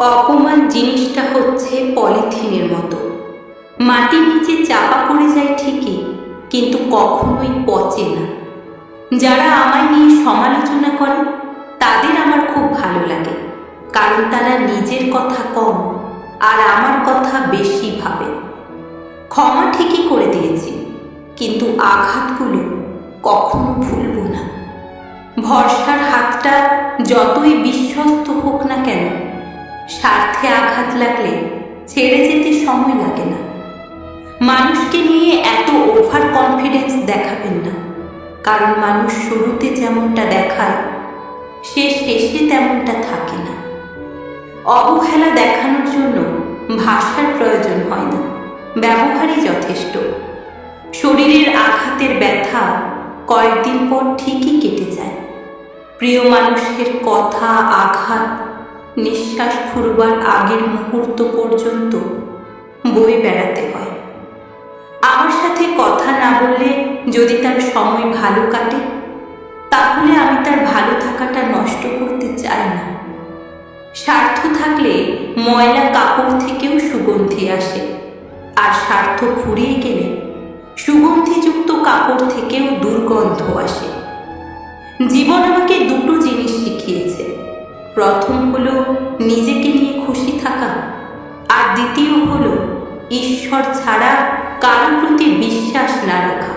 অপমান জিনিসটা হচ্ছে পলিথিনের মতো, মাটির নিচে চাপা পড়ে যায় ঠিকই, কিন্তু কখনোই পচে না। যারা আমায় নিয়ে সমালোচনা করে তাদের আমার খুব ভালো লাগে, কারণ তারা নিজের কথা কম আর আমার কথা বেশি ভাবে। ক্ষমা ঠিকই করে দিয়েছি, কিন্তু আঘাতগুলো কখনো ভুলব না। ভরসার হাতটা যতই বিশ্বস্ত হোক না কেন, স্বার্থে আঘাত লাগলে ছেড়ে যেতে সময় লাগে না। মানুষকে নিয়ে এত ওভার কনফিডেন্স দেখাবেন না, কারণ মানুষ শুরুতে যেমনটা দেখায় সে শেষে তেমনটা থাকে না। অবহেলা দেখানোর জন্য ভাষার প্রয়োজন হয় না, ব্যবহারই যথেষ্ট। শরীরের আঘাতের ব্যথা কয়েকদিন পর ঠিকই কেটে যায়। প্রিয় মানুষের কথা, আঘাত নিঃশ্বাস ফুরবার আগের মুহূর্ত পর্যন্ত বয়ে বেড়াতে হয়। আমার সাথে কথা না বললে যদি তার সময় ভালো কাটে, তাহলে আমি তার ভালো থাকাটা নষ্ট করতে চাই না। স্বার্থ থাকলে ময়লা কাপড় থেকেও সুগন্ধি আসে, আর স্বার্থ ফুরিয়ে গেলে সুগন্ধিযুক্ত কাপড় থেকেও দুর্গন্ধ আসে। জীবন আমাকে দুটো জিনিস শিখিয়েছে। প্রথম হলো নিজেকে নিয়ে খুশি থাকা, আর দ্বিতীয় হলো ঈশ্বর ছাড়া কারোর প্রতি বিশ্বাস না রাখা।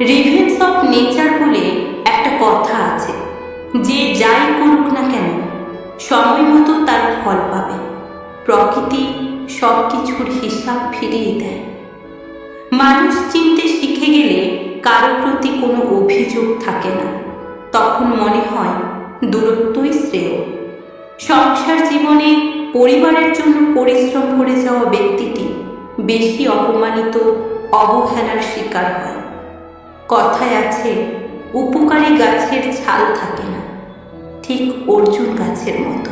রিভেন্স অফ নেচার বলে একটা কথা আছে, যে যাই করুক না কেন সময় মতো তার ফল পাবে। প্রকৃতি সব কিছুর হিসাব ফিরিয়ে দেয়। মানুষ চিনতে শিখে গেলে কারোর প্রতি কোনো অভিযোগ থাকে না, তখন মনে হয় দূরত্বই শ্রেয়। সংসার জীবনে পরিবারের জন্য পরিশ্রম করে যাওয়া ব্যক্তিটি বেশি অপমানিত, অবহেলার শিকার হয়। কথায় আছে, উপকারী গাছের ছাল থাকে না, ঠিক অর্জুন গাছের মতো।